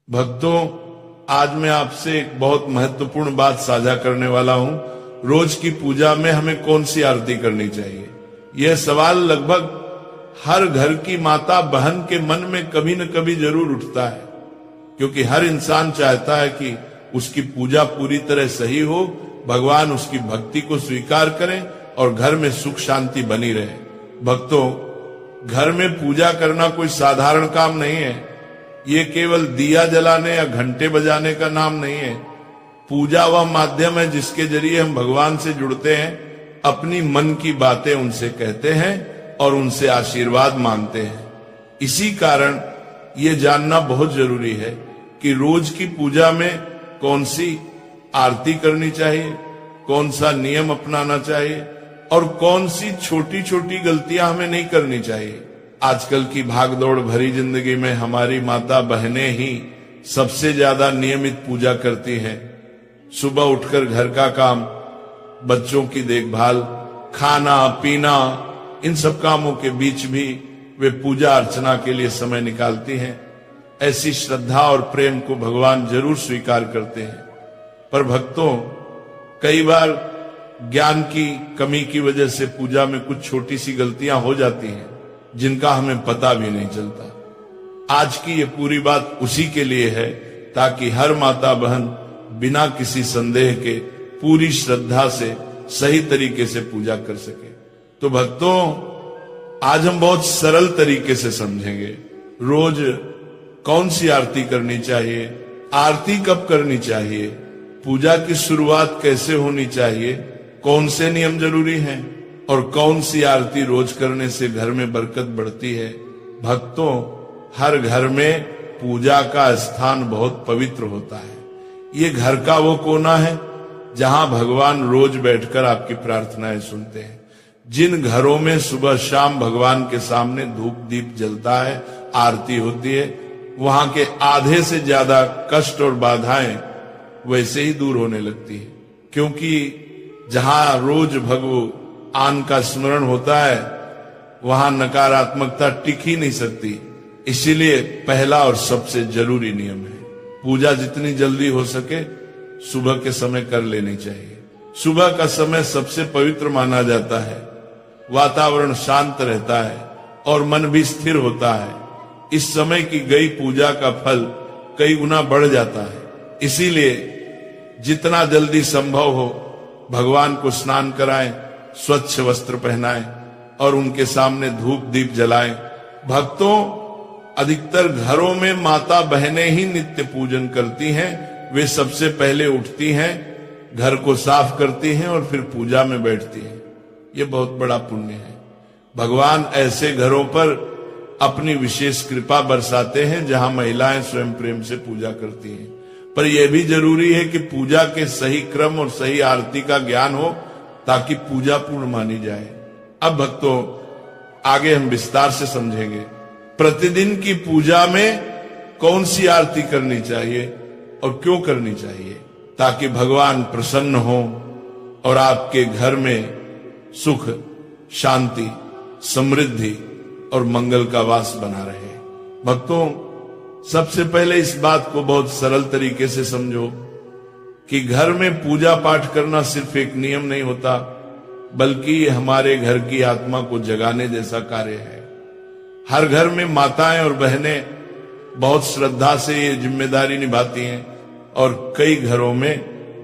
भक्तों, आज मैं आपसे एक बहुत महत्वपूर्ण बात साझा करने वाला हूं। रोज की पूजा में हमें कौन सी आरती करनी चाहिए, यह सवाल लगभग हर घर की माता बहन के मन में कभी न कभी जरूर उठता है, क्योंकि हर इंसान चाहता है कि उसकी पूजा पूरी तरह सही हो, भगवान उसकी भक्ति को स्वीकार करें और घर में सुख शांति बनी रहे। भक्तों, घर में पूजा करना कोई साधारण काम नहीं है। ये केवल दिया जलाने या घंटे बजाने का नाम नहीं है। पूजा वह माध्यम है जिसके जरिए हम भगवान से जुड़ते हैं, अपनी मन की बातें उनसे कहते हैं और उनसे आशीर्वाद मांगते हैं। इसी कारण ये जानना बहुत जरूरी है कि रोज की पूजा में कौन सी आरती करनी चाहिए, कौन सा नियम अपनाना चाहिए और कौन सी छोटी छोटी गलतियां हमें नहीं करनी चाहिए। आजकल की भागदौड़ भरी जिंदगी में हमारी माता बहनें ही सबसे ज्यादा नियमित पूजा करती हैं। सुबह उठकर घर का काम, बच्चों की देखभाल, खाना पीना, इन सब कामों के बीच भी वे पूजा अर्चना के लिए समय निकालती हैं। ऐसी श्रद्धा और प्रेम को भगवान जरूर स्वीकार करते हैं। पर भक्तों, कई बार ज्ञान की कमी की वजह से पूजा में कुछ छोटी सी गलतियां हो जाती हैं जिनका हमें पता भी नहीं चलता। आज की ये पूरी बात उसी के लिए है ताकि हर माता बहन बिना किसी संदेह के पूरी श्रद्धा से सही तरीके से पूजा कर सके। तो भक्तों, आज हम बहुत सरल तरीके से समझेंगे रोज कौन सी आरती करनी चाहिए, आरती कब करनी चाहिए, पूजा की शुरुआत कैसे होनी चाहिए, कौन से नियम जरूरी हैं और कौन सी आरती रोज करने से घर में बरकत बढ़ती है। भक्तों, हर घर में पूजा का स्थान बहुत पवित्र होता है। ये घर का वो कोना है जहां भगवान रोज बैठकर आपकी प्रार्थनाएं सुनते हैं। जिन घरों में सुबह शाम भगवान के सामने धूप दीप जलता है, आरती होती है, वहां के आधे से ज्यादा कष्ट और बाधाएं वैसे ही दूर होने लगती है, क्योंकि जहां रोज भगवान का स्मरण होता है वहां नकारात्मकता टिक ही नहीं सकती। इसीलिए पहला और सबसे जरूरी नियम है, पूजा जितनी जल्दी हो सके सुबह के समय कर लेनी चाहिए। सुबह का समय सबसे पवित्र माना जाता है, वातावरण शांत रहता है और मन भी स्थिर होता है। इस समय की गई पूजा का फल कई गुना बढ़ जाता है। इसीलिए जितना जल्दी संभव हो भगवान को स्नान कराएं, स्वच्छ वस्त्र पहनाएं और उनके सामने धूप दीप जलाएं। भक्तों, अधिकतर घरों में माता बहनें ही नित्य पूजन करती हैं। वे सबसे पहले उठती हैं, घर को साफ करती हैं और फिर पूजा में बैठती हैं। ये बहुत बड़ा पुण्य है। भगवान ऐसे घरों पर अपनी विशेष कृपा बरसाते हैं जहां महिलाएं स्वयं प्रेम से पूजा करती हैं। पर यह भी जरूरी है कि पूजा के सही क्रम और सही आरती का ज्ञान हो ताकि पूजा पूर्ण मानी जाए। अब भक्तों, आगे हम विस्तार से समझेंगे प्रतिदिन की पूजा में कौन सी आरती करनी चाहिए और क्यों करनी चाहिए, ताकि भगवान प्रसन्न हो और आपके घर में सुख, शांति, समृद्धि और मंगल का वास बना रहे। भक्तों, सबसे पहले इस बात को बहुत सरल तरीके से समझो कि घर में पूजा पाठ करना सिर्फ एक नियम नहीं होता, बल्कि ये हमारे घर की आत्मा को जगाने जैसा कार्य है। हर घर में माताएं और बहनें बहुत श्रद्धा से ये जिम्मेदारी निभाती हैं और कई घरों में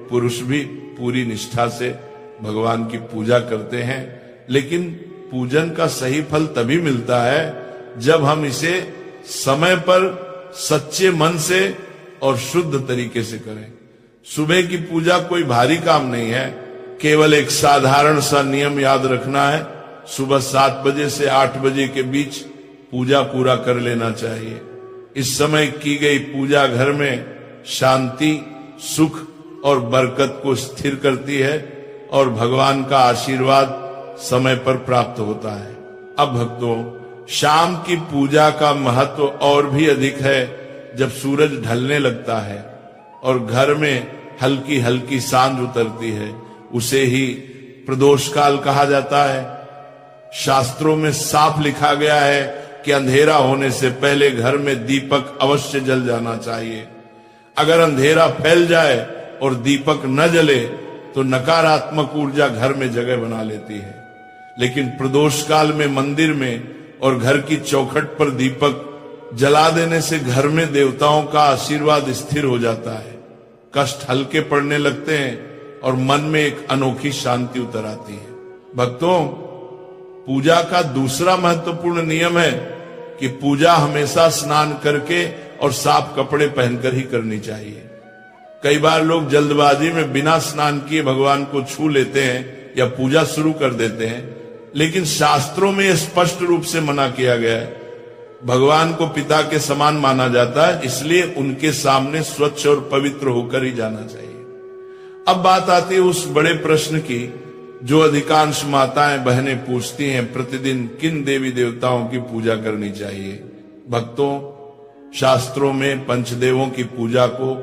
पुरुष भी पूरी निष्ठा से भगवान की पूजा करते हैं। लेकिन पूजन का सही फल तभी मिलता है जब हम इसे समय पर सच्चे मन से और शुद्ध तरीके से करें। सुबह की पूजा कोई भारी काम नहीं है, केवल एक साधारण सा नियम याद रखना है। सुबह 7 बजे से 8 बजे के बीच पूजा पूरा कर लेना चाहिए। इस समय की गई पूजा घर में शांति, सुख और बरकत को स्थिर करती है और भगवान का आशीर्वाद समय पर प्राप्त होता है। अब भक्तों, शाम की पूजा का महत्व और भी अधिक है जब सूरज ढलने लगता है और घर में हल्की हल्की सांझ उतरती है। उसे ही प्रदोष काल कहा जाता है। शास्त्रों में साफ लिखा गया है कि अंधेरा होने से पहले घर में दीपक अवश्य जल जाना चाहिए। अगर अंधेरा फैल जाए और दीपक न जले तो नकारात्मक ऊर्जा घर में जगह बना लेती है। लेकिन प्रदोष काल में मंदिर में और घर की चौखट पर दीपक जला देने से घर में देवताओं का आशीर्वाद स्थिर हो जाता है, कष्ट हल्के पड़ने लगते हैं और मन में एक अनोखी शांति उतर आती है। भक्तों, पूजा का दूसरा महत्वपूर्ण नियम है कि पूजा हमेशा स्नान करके और साफ कपड़े पहनकर ही करनी चाहिए। कई बार लोग जल्दबाजी में बिना स्नान किए भगवान को छू लेते हैं या पूजा शुरू कर देते हैं, लेकिन शास्त्रों में यह स्पष्ट रूप से मना किया गया है। भगवान को पिता के समान माना जाता है, इसलिए उनके सामने स्वच्छ और पवित्र होकर ही जाना चाहिए। अब बात आती है उस बड़े प्रश्न की जो अधिकांश माताएं बहनें पूछती हैं, प्रतिदिन किन देवी देवताओं की पूजा करनी चाहिए। भक्तों, शास्त्रों में पंचदेवों की पूजा को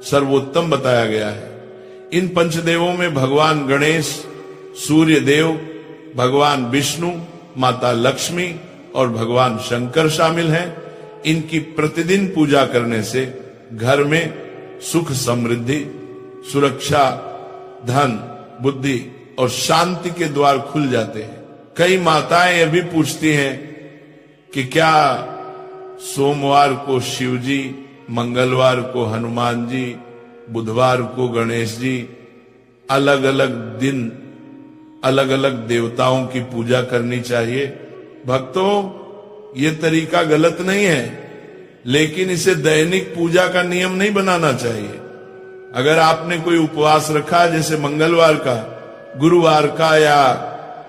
सर्वोत्तम बताया गया है। इन पंचदेवों में भगवान गणेश, सूर्य देव, भगवान विष्णु, माता लक्ष्मी और भगवान शंकर शामिल हैं। इनकी प्रतिदिन पूजा करने से घर में सुख समृद्धि, सुरक्षा, धन, बुद्धि और शांति के द्वार खुल जाते हैं। कई माताएं यह भी पूछती हैं कि क्या सोमवार को शिव जी, मंगलवार को हनुमान जी, बुधवार को गणेश जी, अलग अलग दिन अलग अलग देवताओं की पूजा करनी चाहिए। भक्तों, ये तरीका गलत नहीं है, लेकिन इसे दैनिक पूजा का नियम नहीं बनाना चाहिए। अगर आपने कोई उपवास रखा है, जैसे मंगलवार का, गुरुवार का या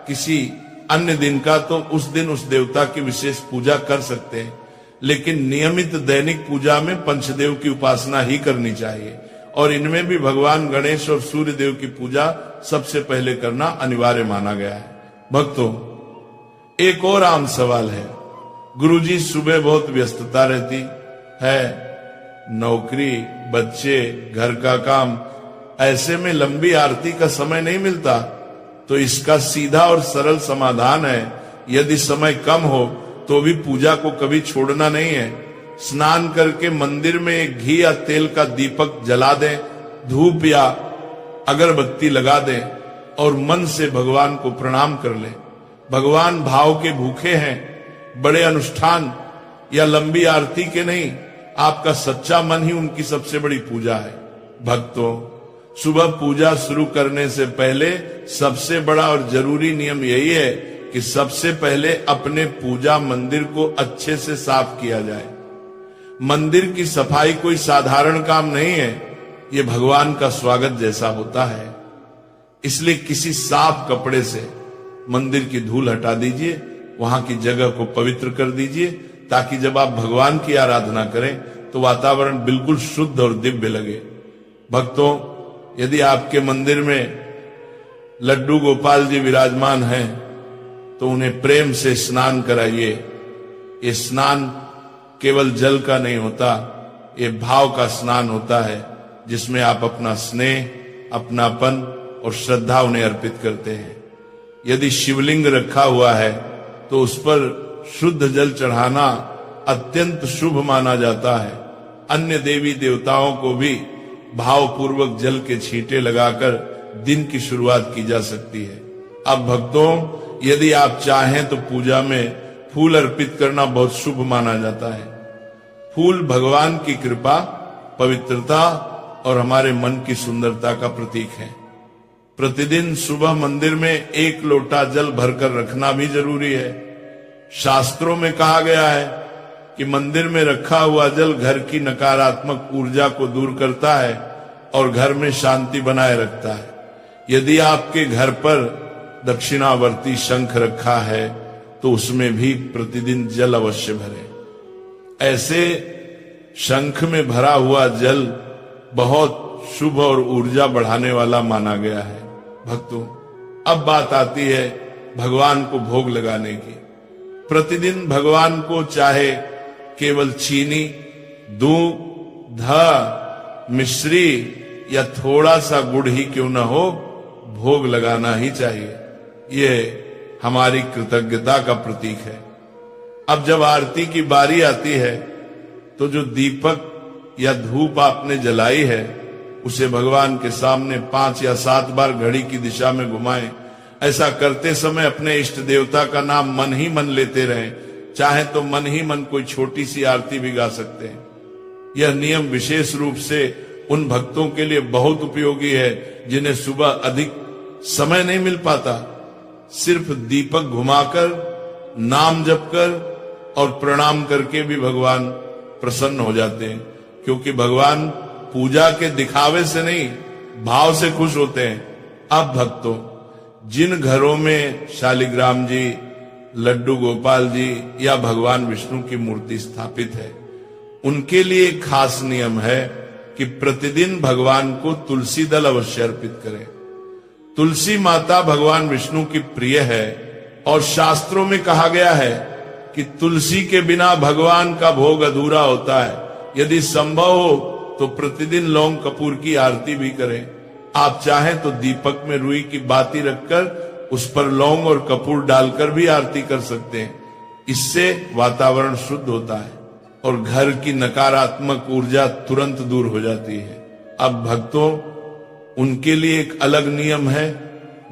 किसी अन्य दिन का, तो उस दिन उस देवता की विशेष पूजा कर सकते हैं। लेकिन नियमित दैनिक पूजा में पंचदेव की उपासना ही करनी चाहिए और इनमें भी भगवान गणेश और सूर्य देव की पूजा सबसे पहले करना अनिवार्य माना गया है। भक्तों, एक और आम सवाल है। गुरुजी, सुबह बहुत व्यस्तता रहती है, नौकरी, बच्चे, घर का काम, ऐसे में लंबी आरती का समय नहीं मिलता। तो इसका सीधा और सरल समाधान है, यदि समय कम हो तो भी पूजा को कभी छोड़ना नहीं है। स्नान करके मंदिर में एक घी या तेल का दीपक जला दें, धूप या अगरबत्ती लगा दें और मन से भगवान को प्रणाम कर लें। भगवान भाव के भूखे हैं, बड़े अनुष्ठान या लंबी आरती के नहीं। आपका सच्चा मन ही उनकी सबसे बड़ी पूजा है। भक्तों, सुबह पूजा शुरू करने से पहले सबसे बड़ा और जरूरी नियम यही है कि सबसे पहले अपने पूजा मंदिर को अच्छे से साफ किया जाए। मंदिर की सफाई कोई साधारण काम नहीं है, ये भगवान का स्वागत जैसा होता है। इसलिए किसी साफ कपड़े से मंदिर की धूल हटा दीजिए, वहां की जगह को पवित्र कर दीजिए, ताकि जब आप भगवान की आराधना करें तो वातावरण बिल्कुल शुद्ध और दिव्य लगे। भक्तों, यदि आपके मंदिर में लड्डू गोपाल जी विराजमान हैं तो उन्हें प्रेम से स्नान कराइए। ये स्नान केवल जल का नहीं होता, ये भाव का स्नान होता है, जिसमें आप अपना स्नेह, अपनापन और श्रद्धा उन्हें अर्पित करते हैं। यदि शिवलिंग रखा हुआ है तो उस पर शुद्ध जल चढ़ाना अत्यंत शुभ माना जाता है। अन्य देवी देवताओं को भी भावपूर्वक जल के छींटे लगाकर दिन की शुरुआत की जा सकती है। अब भक्तों, यदि आप चाहें तो पूजा में फूल अर्पित करना बहुत शुभ माना जाता है। फूल भगवान की कृपा, पवित्रता और हमारे मन की सुंदरता का प्रतीक है। प्रतिदिन सुबह मंदिर में 1 लोटा जल भरकर रखना भी जरूरी है। शास्त्रों में कहा गया है कि मंदिर में रखा हुआ जल घर की नकारात्मक ऊर्जा को दूर करता है और घर में शांति बनाए रखता है। यदि आपके घर पर दक्षिणावर्ती शंख रखा है तो उसमें भी प्रतिदिन जल अवश्य भरें। ऐसे शंख में भरा हुआ जल बहुत शुभ और ऊर्जा बढ़ाने वाला माना गया है। भक्तों, अब बात आती है भगवान को भोग लगाने की। प्रतिदिन भगवान को चाहे केवल चीनी, दूध, मिश्री या थोड़ा सा गुड़ ही क्यों न हो, भोग लगाना ही चाहिए। ये हमारी कृतज्ञता का प्रतीक है। अब जब आरती की बारी आती है तो जो दीपक या धूप आपने जलाई है उसे भगवान के सामने 5 या 7 बार घड़ी की दिशा में घुमाएं। ऐसा करते समय अपने इष्ट देवता का नाम मन ही मन लेते रहें। चाहे तो मन ही मन कोई छोटी सी आरती भी गा सकते हैं। यह नियम विशेष रूप से उन भक्तों के लिए बहुत उपयोगी है जिन्हें सुबह अधिक समय नहीं मिल पाता। सिर्फ दीपक घुमाकर, नाम जप कर और प्रणाम करके भी भगवान प्रसन्न हो जाते हैं, क्योंकि भगवान पूजा के दिखावे से नहीं, भाव से खुश होते हैं। अब भक्तों, जिन घरों में शालिग्राम जी, लड्डू गोपाल जी या भगवान विष्णु की मूर्ति स्थापित है, उनके लिए एक खास नियम है कि प्रतिदिन भगवान को तुलसी दल अवश्य अर्पित करें। तुलसी माता भगवान विष्णु की प्रिय है और शास्त्रों में कहा गया है कि तुलसी के बिना भगवान का भोग अधूरा होता है। यदि संभव हो तो प्रतिदिन लौंग कपूर की आरती भी करें। आप चाहें तो दीपक में रुई की बाती रखकर उस पर लौंग और कपूर डालकर भी आरती कर सकते हैं। इससे वातावरण शुद्ध होता है और घर की नकारात्मक ऊर्जा तुरंत दूर हो जाती है। अब भक्तों, उनके लिए एक अलग नियम है।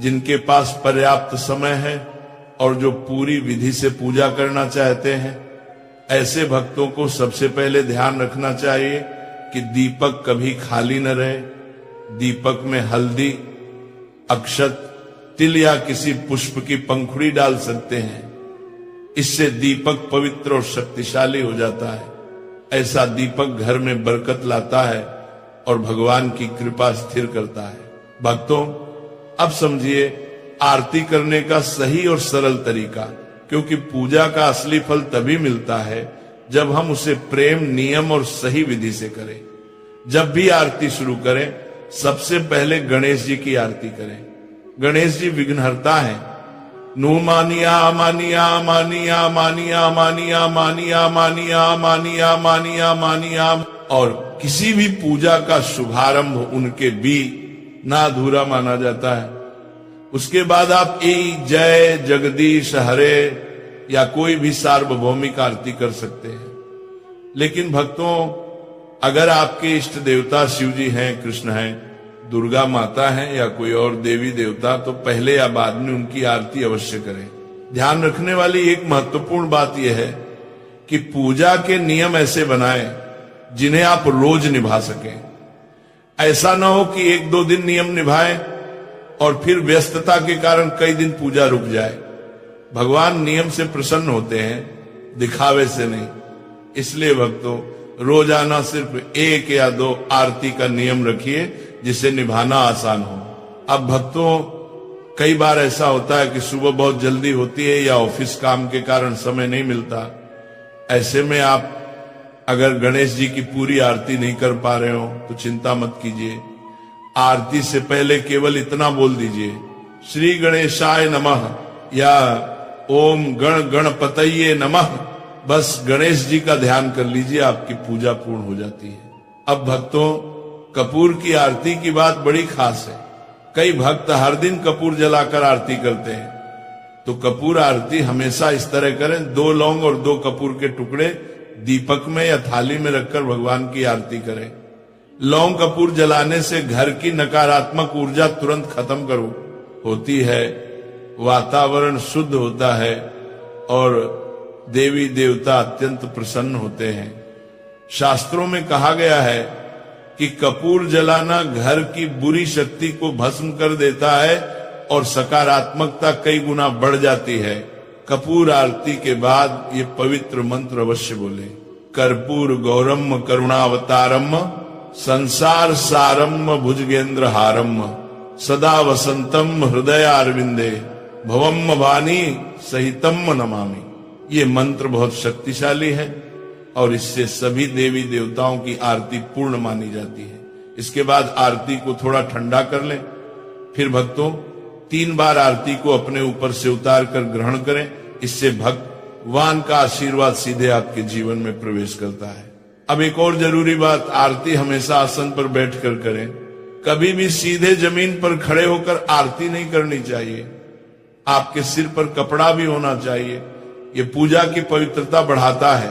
जिनके पास पर्याप्त समय है और जो पूरी विधि से पूजा करना चाहते हैं, ऐसे भक्तों को सबसे पहले ध्यान रखना चाहिए कि दीपक कभी खाली न रहे। दीपक में हल्दी, अक्षत, तिल या किसी पुष्प की पंखुड़ी डाल सकते हैं। इससे दीपक पवित्र और शक्तिशाली हो जाता है। ऐसा दीपक घर में बरकत लाता है और भगवान की कृपा स्थिर करता है। भक्तों, अब समझिए आरती करने का सही और सरल तरीका, क्योंकि पूजा का असली फल तभी मिलता है जब हम उसे प्रेम, नियम और सही विधि से करें। जब भी आरती शुरू करें, सबसे पहले गणेश जी की आरती करें। गणेश जी विघ्नहर्ता हैं। नु मानिया मानिया मानिया मानिया मानिया मानिया मानिया मानिया मानिया मानिया। और किसी भी पूजा का शुभारंभ उनके भी ना अधूरा माना जाता है। उसके बाद आप ए जय जगदीश हरे या कोई भी सार्वभौमिक आरती कर सकते हैं। लेकिन भक्तों, अगर आपके इष्ट देवता शिव जी हैं, कृष्ण हैं, दुर्गा माता हैं या कोई और देवी देवता, तो पहले या बाद में उनकी आरती अवश्य करें। ध्यान रखने वाली एक महत्वपूर्ण बात यह है कि पूजा के नियम ऐसे बनाएं जिन्हें आप रोज निभा सकें। ऐसा ना हो कि 1-2 दिन नियम निभाएं और फिर व्यस्तता के कारण कई दिन पूजा रुक जाए। भगवान नियम से प्रसन्न होते हैं, दिखावे से नहीं। इसलिए भक्तों, रोजाना सिर्फ 1 या 2 आरती का नियम रखिए जिसे निभाना आसान हो। अब भक्तों, कई बार ऐसा होता है कि सुबह बहुत जल्दी होती है या ऑफिस काम के कारण समय नहीं मिलता। ऐसे में आप अगर गणेश जी की पूरी आरती नहीं कर पा रहे हो तो चिंता मत कीजिए। आरती से पहले केवल इतना बोल दीजिए, श्री गणेशाय नमः या ओम गण गणपतये नमः। बस गणेश जी का ध्यान कर लीजिए, आपकी पूजा पूर्ण हो जाती है। अब भक्तों, कपूर की आरती की बात बड़ी खास है। कई भक्त हर दिन कपूर जलाकर आरती करते हैं, तो कपूर आरती हमेशा इस तरह करें, 2 लौंग और 2 कपूर के टुकड़े दीपक में या थाली में रखकर भगवान की आरती करें। लौंग कपूर जलाने से घर की नकारात्मक ऊर्जा तुरंत खत्म होती है, वातावरण शुद्ध होता है और देवी देवता अत्यंत प्रसन्न होते हैं। शास्त्रों में कहा गया है कि कपूर जलाना घर की बुरी शक्ति को भस्म कर देता है और सकारात्मकता कई गुना बढ़ जाती है। कपूर आरती के बाद ये पवित्र मंत्र अवश्य बोले, कर्पूर गौरम करुणावतारम संसार सारम भुजगेंद्र हारम सदा वसंतम हृदय अरविंदे भवम वाणी सहितम नमामि। ये मंत्र बहुत शक्तिशाली है और इससे सभी देवी देवताओं की आरती पूर्ण मानी जाती है। इसके बाद आरती को थोड़ा ठंडा कर लें। फिर भक्तों, 3 बार आरती को अपने ऊपर से उतार कर ग्रहण करें। इससे भगवान का आशीर्वाद सीधे आपके जीवन में प्रवेश करता है। अब एक और जरूरी बात, आरती हमेशा आसन पर बैठकर करें। कभी भी सीधे जमीन पर खड़े होकर आरती नहीं करनी चाहिए। आपके सिर पर कपड़ा भी होना चाहिए ये पूजा की पवित्रता बढ़ाता है।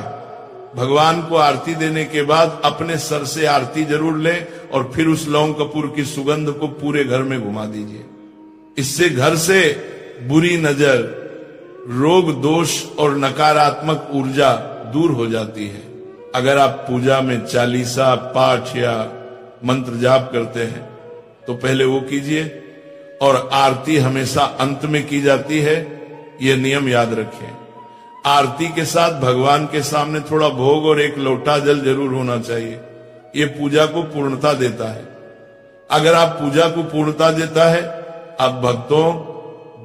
भगवान को आरती देने के बाद अपने सर से आरती जरूर लें और फिर उस लौंग कपूर की सुगंध को पूरे घर में घुमा दीजिए। इससे घर से बुरी नजर, रोग दोष और नकारात्मक ऊर्जा दूर हो जाती है। अगर आप पूजा में चालीसा पाठ या मंत्र जाप करते हैं तो पहले वो कीजिए, और आरती हमेशा अंत में की जाती है, ये नियम याद रखें। आरती के साथ भगवान के सामने थोड़ा भोग और एक लोटा जल जरूर होना चाहिए। ये पूजा को पूर्णता देता है। अगर आप पूजा को पूर्णता देता है, अब भक्तों,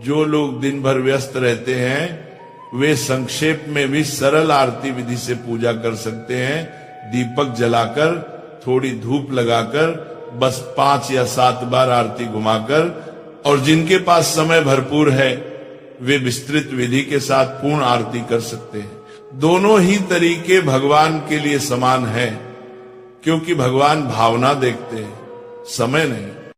जो लोग दिन भर व्यस्त रहते हैं वे संक्षेप में भी सरल आरती विधि से पूजा कर सकते हैं। दीपक जलाकर, थोड़ी धूप लगाकर, बस 5 या 7 बार आरती घुमाकर, और जिनके पास समय भरपूर है वे विस्तृत विधि के साथ पूर्ण आरती कर सकते हैं। दोनों ही तरीके भगवान के लिए समान है, क्योंकि भगवान भावना देखते हैं, समय नहीं।